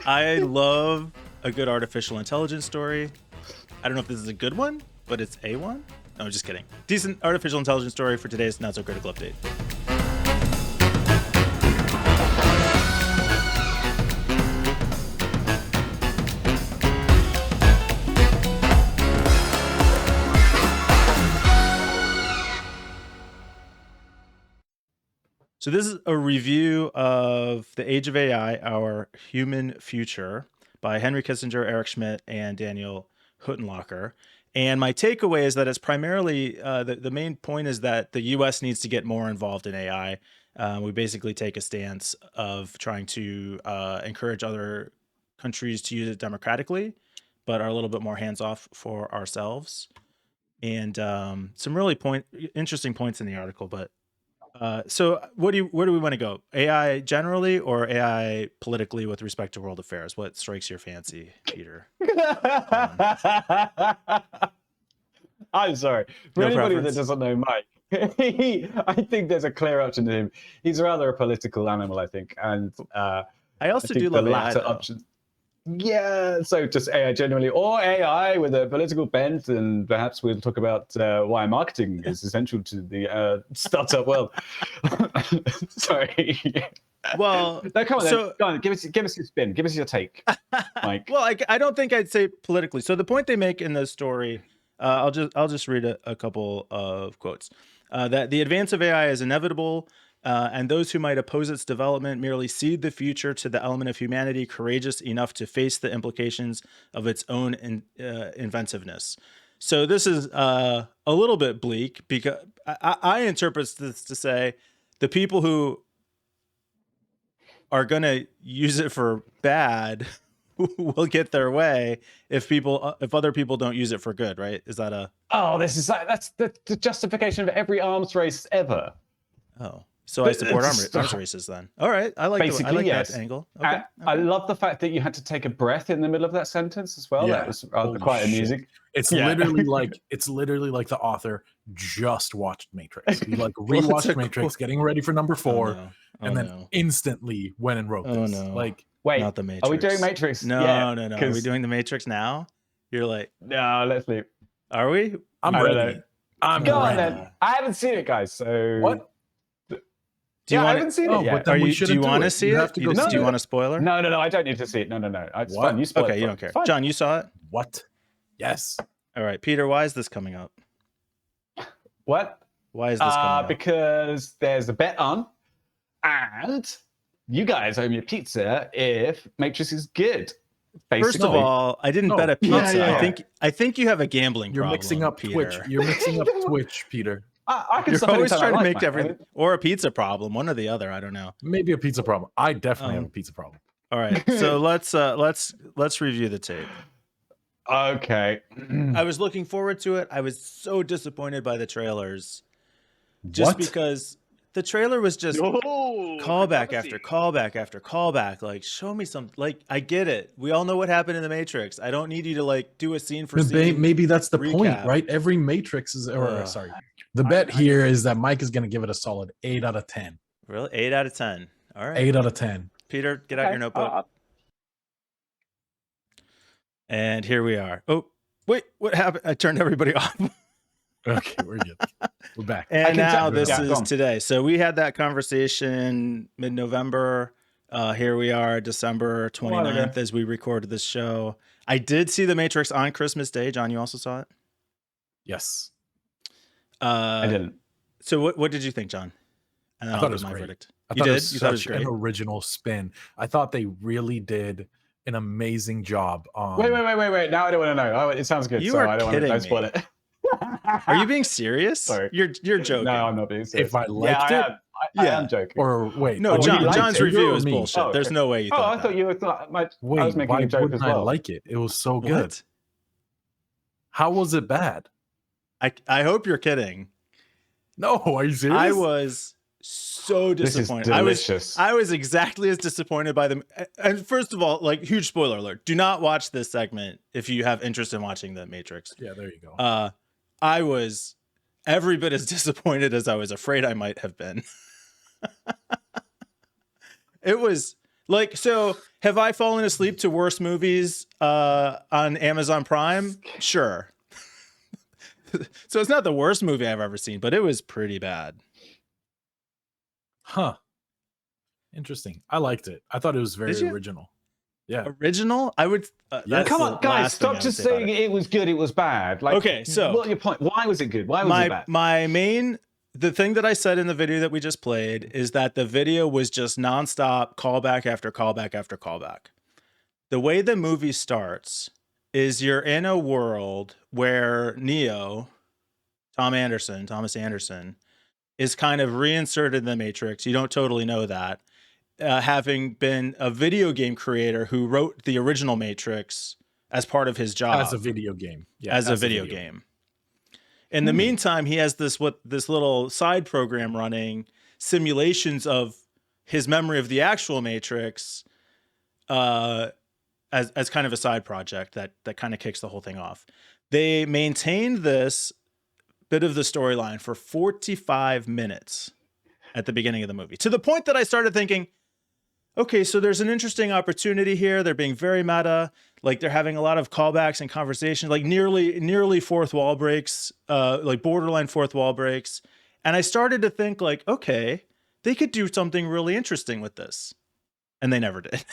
I love a good artificial intelligence story. I don't know if this is a good one, but it's a one. No, I'm just kidding. Decent artificial intelligence story for today's Not So Critical Update. So this is a review of The Age of AI, Our Human Future by Henry Kissinger, Eric Schmidt, and Daniel Huttenlocher. And my takeaway is that it's primarily, the main point is that the US needs to get more involved in AI. We basically take a stance of trying to encourage other countries to use it democratically, but are a little bit more hands-off for ourselves. And some really interesting points in the article, but so where do we want to go? AI generally or AI politically with respect to world affairs? What strikes your fancy, Peter? I'm sorry. For anybody that doesn't know Mike, I think there's a clear option to him. He's rather a political animal, I think. And I also do love the AI, latter option. Yeah, so just AI generally, or AI with a political bent, and perhaps we'll talk about why marketing is essential to the startup world. Sorry. Well, no, come on, then. Go on, give us your spin. Give us your take, Mike. Well, I don't think I'd say politically. So the point they make in this story, I'll just read a couple of quotes. That the advance of AI is inevitable. And those who might oppose its development merely cede the future to the element of humanity courageous enough to face the implications of its own inventiveness. So this is a little bit bleak because I interpret this to say the people who are going to use it for bad will get their way if other people don't use it for good, right? Is that a... Oh, that's the justification of every arms race ever. Oh. So I support arms races then. All right. I like yes. That angle. Okay. I love the fact that you had to take a breath in the middle of that sentence as well. Yeah. That was quite amusing. It's literally like the author just watched Matrix. He rewatched Matrix, getting ready for number 4, then instantly went and wrote this. Wait, not the Matrix. Are we doing Matrix? No. Are we doing the Matrix now? You're like, no, let's leave. Are we? I'm ready. Go on then. I haven't seen it, guys. So what? I haven't seen it yet. Do you want to see it? Do you want a spoiler? No, I don't need to see it. No. It's fine. You spoil it. You don't care. John, you saw it? What? Yes. All right. Peter, why is this coming up? What? Why is this coming up? Because there's a bet on, and you guys owe me a pizza if Matrix is good. Basically. First of all, I didn't bet a pizza. Yeah. I think you have a gambling problem. You're mixing up Peter. Twitch. You're mixing up Twitch, Peter. You're always trying to make everything or a pizza problem, one or the other. I don't know. Maybe a pizza problem. I definitely have a pizza problem. All right, so let's review the tape. Okay. I was looking forward to it. I was so disappointed by the trailers, just because the trailer was just callback after callback after callback. Like, show me some. Like, I get it. We all know what happened in the Matrix. I don't need you to do a scene for scene. Maybe that's the point, right? Every Matrix is, sorry. The bet here is that Mike is going to give it a solid 8 out of 10. Really? 8 out of 10. All right. 8 out of 10. Peter, get out your notebook. And here we are. Oh, wait, what happened? I turned everybody off. Okay, we're good. We're back. And now this is today. So we had that conversation mid-November. Here we are, December 29th, as we recorded this show. I did see The Matrix on Christmas Day. John, you also saw it? Yes. I didn't. So what did you think, John? And I thought it was my verdict. You thought it was an original spin. I thought they really did an amazing job on... Wait. Now I don't want to know. Oh, it sounds good. You are kidding me. Don't spoil it. Are you being serious? Sorry. You're joking. No, I'm not being serious. If I liked it... I am joking. Or wait. No, John's review is bullshit. Oh, okay. There's no way you thought I thought you thought... I was making a joke as well. I like it. It was so good. How was it bad? I hope you're kidding. No, are you serious? I was so disappointed. This is delicious. I was exactly as disappointed by them. And first of all, huge spoiler alert. Do not watch this segment if you have interest in watching The Matrix. Yeah, there you go. I was every bit as disappointed as I was afraid I might have been. It was Like, so have I fallen asleep to worse movies on Amazon Prime? Sure. So it's not the worst movie I've ever seen, but it was pretty bad. Huh. Interesting. I liked it. I thought it was very original. Yeah. Original? I would. Come on, guys! Stop just saying it was good. It was bad. Like, okay, so what's your point? Why was it good? Why was it bad? The thing that I said in the video that we just played is that the video was just nonstop callback after callback after callback. The way the movie starts is you're in a world where Neo, Thomas Anderson, is kind of reinserted in the Matrix. You don't totally know that. Having been a video game creator who wrote the original Matrix as part of his job. As a video game. Yeah, as a video game. In the meantime, he has this little side program running, simulations of his memory of the actual Matrix as kind of a side project that kind of kicks the whole thing off. They maintained this bit of the storyline for 45 minutes at the beginning of the movie, to the point that I started thinking, okay, so there's an interesting opportunity here. They're being very meta. Like, they're having a lot of callbacks and conversations, like nearly fourth wall breaks, like borderline fourth wall breaks. And I started to think, like, okay, they could do something really interesting with this. And they never did.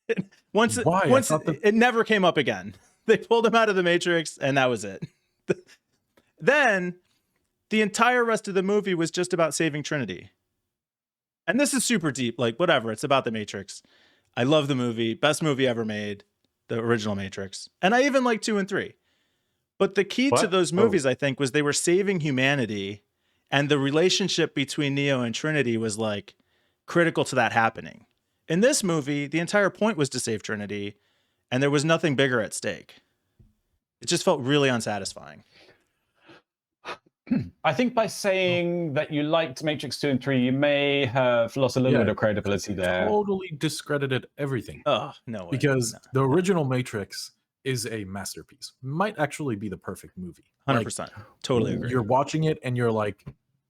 It never came up again. They pulled him out of the Matrix, and that was it. Then the entire rest of the movie was just about saving Trinity. And this is super deep, like, whatever. It's about the Matrix. I love the movie. Best movie ever made, the original Matrix. And I even like 2 and 3. But the key to those movies, I think, was they were saving humanity. And the relationship between Neo and Trinity was, like, critical to that happening. In this movie, the entire point was to save Trinity. And there was nothing bigger at stake. It just felt really unsatisfying. I think by saying that you liked Matrix 2 and 3, you may have lost a little bit of credibility there. Totally discredited everything. Oh, no way. Because the original Matrix is a masterpiece. Might actually be the perfect movie. 100%. Like, totally agree. You're watching it and you're like,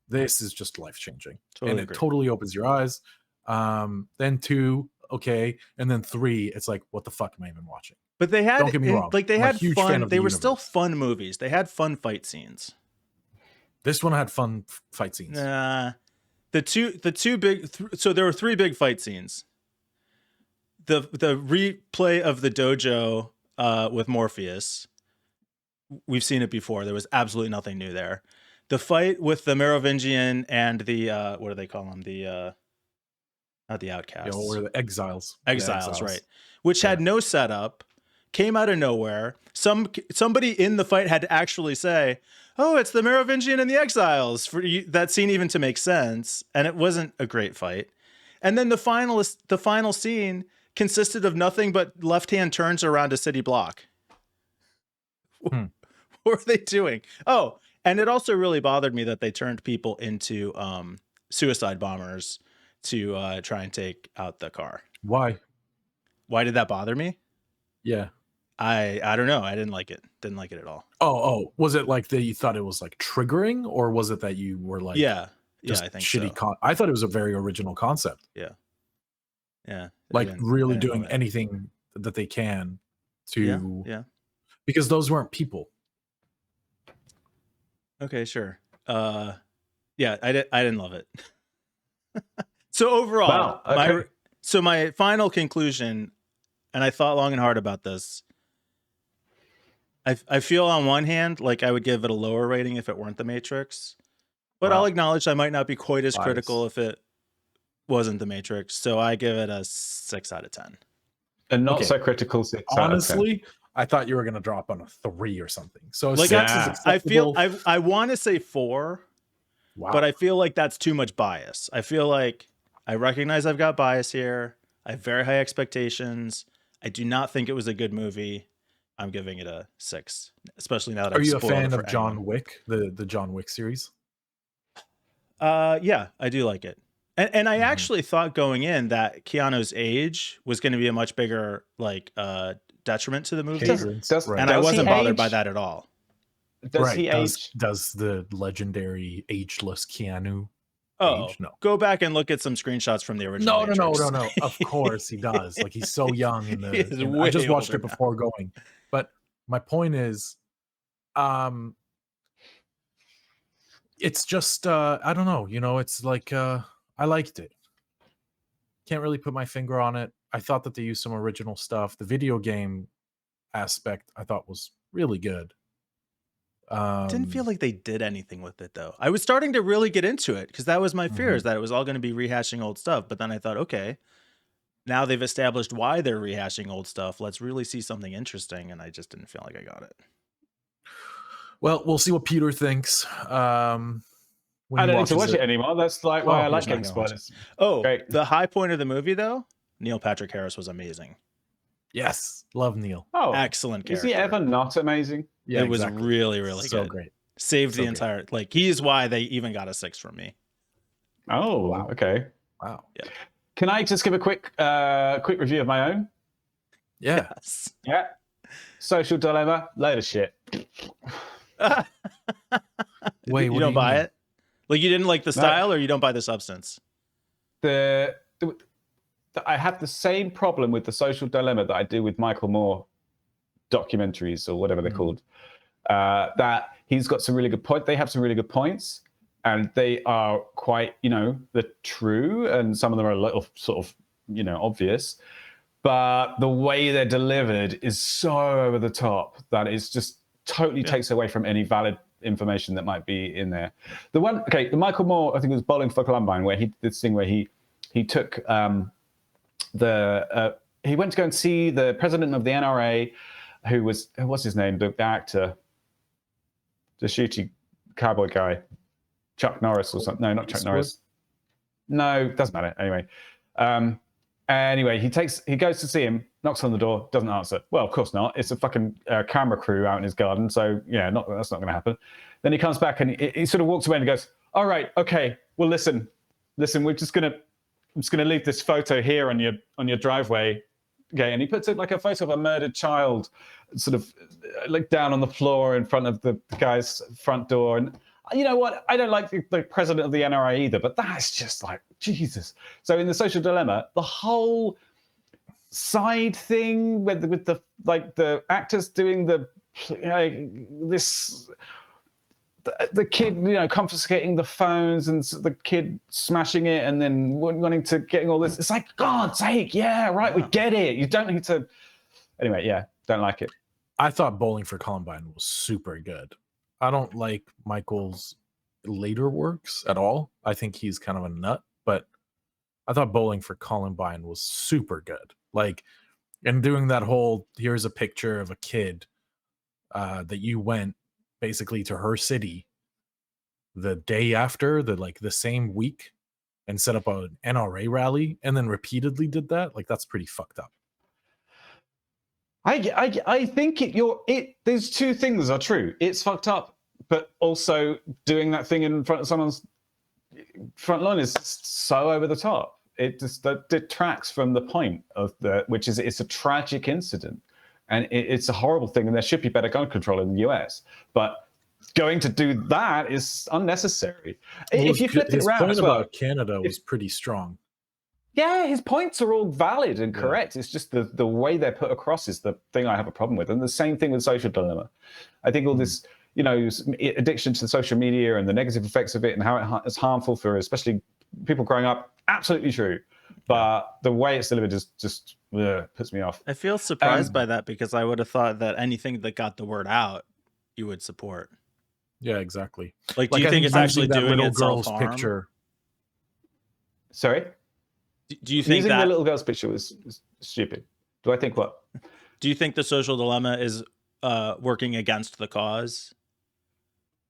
this is just life-changing. And it totally opens your eyes. Then 2, okay. And then 3, it's like, what the fuck am I even watching? But they had, don't get me wrong, like, they had fun. They were still fun movies. They had fun fight scenes. This one had fun fight scenes. The two big. So there were 3 big fight scenes. The replay of the dojo with Morpheus. We've seen it before. There was absolutely nothing new there. The fight with the Merovingian and the what do they call them? The not the outcasts. Or the exiles. Exiles, right? Which had no setup. Came out of nowhere. Somebody in the fight had to actually say, "Oh, it's the Merovingian and the Exiles," for that scene even to make sense, and it wasn't a great fight. And then the final scene consisted of nothing but left-hand turns around a city block. What were they doing? Oh, and it also really bothered me that they turned people into suicide bombers to try and take out the car. Why? Why did that bother me? Yeah. I don't know. I didn't like it. Didn't like it at all. Oh, was it like that you thought it was like triggering, or was it that you were like, I think shitty so. I thought it was a very original concept. Yeah. Like really doing anything that they can to because those weren't people. Okay, sure. I didn't love it. So overall, my final conclusion, and I thought long and hard about this. I feel on one hand like I would give it a lower rating if it weren't the Matrix, but I'll acknowledge I might not be quite as critical if it wasn't the Matrix. So I give it a 6 out of 10. And not so critical 6 Honestly, out of 10. I thought you were going to drop on a 3 or something. So like I feel I want to say 4, but I feel like that's too much bias. I feel like I recognize I've got bias here. I have very high expectations. I do not think it was a good movie. I'm giving it a 6, especially now that Are you a fan of John Wick, the John Wick series? Yeah, I do like it. And I actually thought going in that Keanu's age was going to be a much bigger detriment to the movie. And I wasn't bothered by that at all. Does he age? Does the legendary ageless Keanu? age. No. Go back and look at some screenshots from the original. No. Of course he does. Like, he's so young in the. I just watched it before going, but my point is, it's just I don't know. You know, it's like I liked it. Can't really put my finger on it. I thought that they used some original stuff. The video game aspect I thought was really good. Didn't feel like they did anything with it though. I was starting to really get into it because that was my fear, is that it was all going to be rehashing old stuff. But then I thought, okay, now they've established why they're rehashing old stuff. Let's really see something interesting. And I just didn't feel like I got it. Well, we'll see what Peter thinks. I don't need to watch it anymore. That's like why I like getting spoilers. Oh, great. The high point of the movie though, Neil Patrick Harris was amazing. Yes, love Neil. Oh, excellent character. Is he ever not amazing? Yeah, it was really, really so good. Great. Saved the entire, like, he is why they even got a 6 from me. Oh, wow. Okay. Wow. Yeah. Can I just give a quick review of my own? Yeah. Yes. Yeah. Social Dilemma, load of shit. Wait, you don't buy it? Like, you didn't like the style, or you don't buy the substance? I have the same problem with the Social Dilemma that I do with Michael Moore documentaries or whatever they're called. That he's got some really good points. They have some really good points, and they are quite, they're true, and some of them are a little sort of, obvious. But the way they're delivered is so over the top that it's just totally takes away from any valid information that might be in there. The Michael Moore, I think it was Bowling for Columbine, where he did this thing where he took he went to go and see the president of the NRA, what's his name, the actor, the shooty cowboy guy, Chuck Norris or something. No, not Chuck Norris. No, doesn't matter. Anyway, he goes to see him, knocks on the door, doesn't answer. Well, of course not. It's a fucking camera crew out in his garden, so yeah, that's not going to happen. Then he comes back and he sort of walks away and goes, "All right, okay, well, listen, I'm just gonna leave this photo here on your driveway." Okay, and he puts it like a photo of a murdered child, sort of like down on the floor in front of the guy's front door. And you know what? I don't like the president of the NRA either, but that's just like Jesus. So in the Social Dilemma, the whole side thing with the actors doing the kid, confiscating the phones and the kid smashing it and then wanting to getting all this. It's like, God's sake, yeah, right, we get it. You don't need to. Anyway, yeah, don't like it. I thought Bowling for Columbine was super good. I don't like Michael's later works at all. I think he's kind of a nut, but I thought Bowling for Columbine was super good. Like, and doing that whole, here's a picture of a kid that you went basically to her city the day after, the same week, and set up an NRA rally and then repeatedly did that. Like, that's pretty fucked up. I think there's two things are true. It's fucked up, but also doing that thing in front of someone's front lawn is so over the top. It just detracts from the point of which is it's a tragic incident, and it's a horrible thing, and there should be better gun control in the US. But going to do that is unnecessary. Well, if you flipped it around, point as well, about Canada was pretty strong. Yeah, his points are all valid and correct. Yeah. It's just the way they're put across is the thing I have a problem with. And the same thing with Social Dilemma. I think all this, addiction to social media and the negative effects of it and how it's harmful for especially people growing up, absolutely true. But the way it's delivered is just puts me off. I feel surprised by that, because I would have thought that anything that got the word out, you would support. Yeah, exactly. Like, do you think it's actually doing it self-harm? Picture? Sorry? Do you think using that the little girl's picture was stupid? Do I think what? Do you think the Social Dilemma is working against the cause?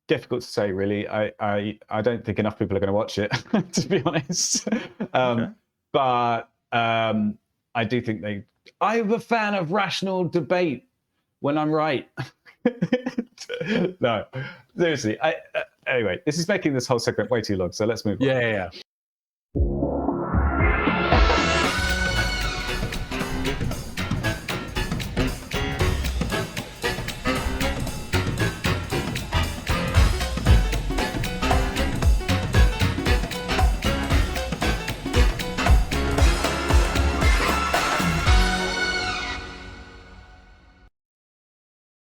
Difficult to say, really. I don't think enough people are going to watch it, to be honest. Okay. But I do think I'm a fan of rational debate when I'm right. No, seriously. Anyway, this is making this whole segment way too long, so let's move on. Yeah.